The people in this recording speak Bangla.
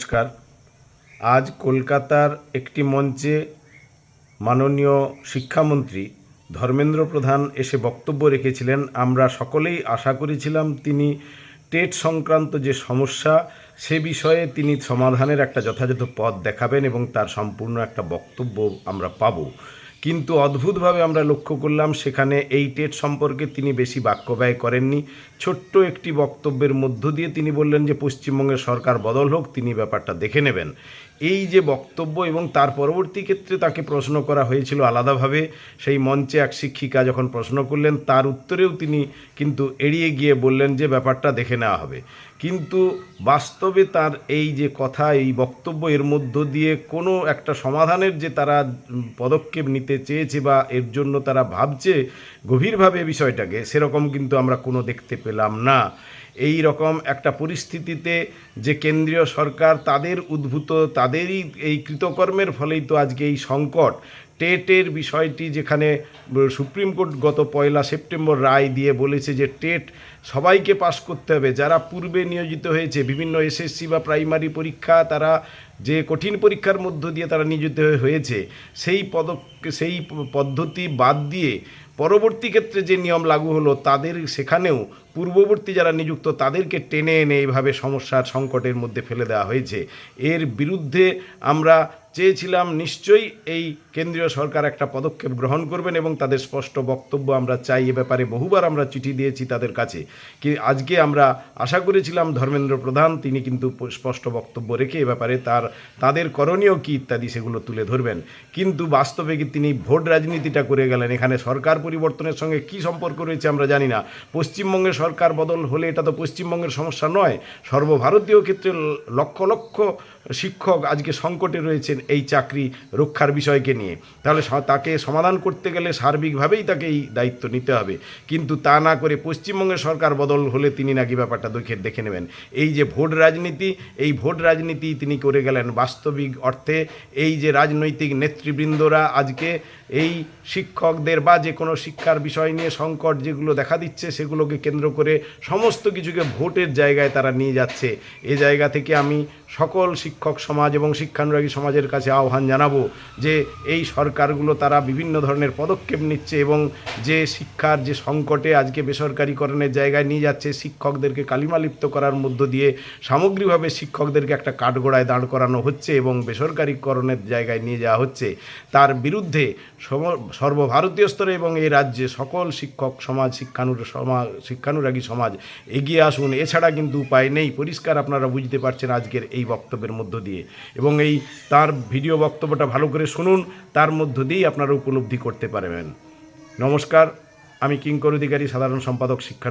নমস্কার। আজ কলকাতার একটি মঞ্চে মাননীয় শিক্ষামন্ত্রী ধর্মেন্দ্র প্রধান এসে বক্তব্য রেখেছিলেন। আমরা সকলেই আশা করেছিলাম তিনি টেট সংক্রান্ত যে সমস্যা সে বিষয়ে তিনি সমাধানের একটা যথাযথ পথ দেখাবেন এবং তার সম্পূর্ণ একটা বক্তব্য আমরা পাব। কিন্তু অদ্ভুতভাবে আমরা লক্ষ্য করলাম সেখানে এই টেট সম্পর্কে তিনি বেশি বাক্য ব্যয় করেননি। ছোট্ট একটি বক্তব্যের মধ্য দিয়ে তিনি বললেন যে পশ্চিমবঙ্গের সরকার বদল হোক, তিনি ব্যাপারটা দেখে নেবেন। এই যে বক্তব্য এবং তার পরবর্তী ক্ষেত্রে তাকে প্রশ্ন করা হয়েছিল আলাদাভাবে, সেই মঞ্চে এক শিক্ষিকা যখন প্রশ্ন করলেন তার উত্তরেও তিনি কিন্তু এড়িয়ে গিয়ে বললেন যে ব্যাপারটা দেখে নেওয়া হবে। কিন্তু বাস্তবে তার এই যে কথা, এই বক্তব্য, এর মধ্য দিয়ে কোনো একটা সমাধানের যে তারা পদক্ষেপ নিতে চেয়েছে বা এর জন্য তারা ভাবছে গভীরভাবে বিষয়টাকে, সেরকম কিন্তু আমরা কোনো দেখতে পেলাম না। এই রকম একটা পরিস্থিতিতে যে কেন্দ্রীয় সরকার তাদের উদ্ভূত তাদেরই এই কৃতকর্মের ফলেই তো আজকে এই সংকট। টেটের বিষয়টি যেখানে সুপ্রিম কোর্ট গত 1 সেপ্টেম্বর রায় দিয়ে বলেছে যে টেট সবাইকে পাশ করতে হবে, যারা পূর্বে নিয়োজিত হয়েছে বিভিন্ন এসএসসি বা প্রাইমারি পরীক্ষা, তারা যে কঠিন পরীক্ষার মধ্য দিয়ে তারা নিয়োজিত হয়েছে সেই পদ্ধতি বাদ দিয়ে পরবর্তী ক্ষেত্রে যে নিয়ম লাগু হলো তাদের সেখানেও পূর্ববর্তী যারা নিযুক্ত তাদেরকে টেনে এনে এইভাবে সমস্যার সংকটের মধ্যে ফেলে দেওয়া হয়েছে। এর বিরুদ্ধে আমরা চেয়েছিলাম নিশ্চয়ই এই কেন্দ্রীয় সরকার একটা পদক্ষেপ গ্রহণ করবেন এবং তাদের স্পষ্ট বক্তব্য আমরা চাই। এ ব্যাপারে বহুবার আমরা চিঠি দিয়েছি তাদের কাছে, কি আজকে আমরা আশা করেছিলাম ধর্মেন্দ্র প্রধান তিনি কিন্তু স্পষ্ট বক্তব্য রেখে এ ব্যাপারে তাদের করণীয় কী ইত্যাদি সেগুলো তুলে ধরবেন। কিন্তু বাস্তবে কি তিনি ভোট রাজনীতিটা করে গেলেন। এখানে সরকার পরিবর্তনের সঙ্গে কি সম্পর্ক রয়েছে আমরা জানি না। পশ্চিমবঙ্গের সরকার বদল হলে এটা তো পশ্চিমবঙ্গের সমস্যা নয়, সর্বভারতীয় ক্ষেত্রে লক্ষ লক্ষ শিক্ষক আজকে সংকটে রয়েছেন এই চাকরি রক্ষার বিষয়কে নিয়ে। তাহলে তাকে সমাধান করতে গেলে সার্বিকভাবেই তাকে এই দায়িত্ব নিতে হবে। কিন্তু তা না করে পশ্চিমবঙ্গের সরকার বদল হলে তিনি নাকি ব্যাপারটা দেখে নেবেন। এই যে ভোট রাজনীতি, এই ভোট রাজনীতি তিনি করে গেলেন। বাস্তবিক অর্থে এই যে রাজনৈতিক নেতৃবৃন্দরা আজকে এই শিক্ষকদের বা যে কোনো শিক্ষার বিষয় নিয়ে সংকট যেগুলো দেখা দিচ্ছে সেগুলোকে কেন্দ্র করে সমস্ত কিছুকে ভোটের জায়গায় তারা নিয়ে যাচ্ছে। এ জায়গা থেকে আমি সকল শিক্ষক সমাজ এবং শিক্ষানুরাগী সমাজের কাছে আহ্বান জানাবো যে এই সরকারগুলো তারা বিভিন্ন ধরনের পদক্ষেপ নিচ্ছে এবং যে শিক্ষার যে সংকটে আজকে বেসরকারিকরণের জায়গায় নিয়ে যাচ্ছে, শিক্ষকদেরকে কালিমালিপ্ত করার মধ্য দিয়ে সামগ্রিকভাবে শিক্ষকদেরকে একটা কাঠগড়ায় দাঁড় করানো হচ্ছে এবং বেসরকারিকরণের জায়গায় নিয়ে যাওয়া হচ্ছে, তার বিরুদ্ধে সর্বভারতীয় স্তরে এবং এই রাজ্যে সকল শিক্ষক সমাজ শিক্ষানুরাগী সমাজ এগিয়ে আসুন। এছাড়া কিন্তু উপায় নেই। পরিষ্কার আপনারা বুঝতে পারছেন আজকের এই বক্তব্যের মধ্য দিয়ে, এবং এই তার ভিডিও বক্তব্যটা ভালো করে শুনুন, তার মধ্য দিয়েই আপনারা উপলব্ধি করতে পারবেন। নমস্কার, আমি কিঙ্কর অধিকারী, সাধারণ সম্পাদক শিক্ষা।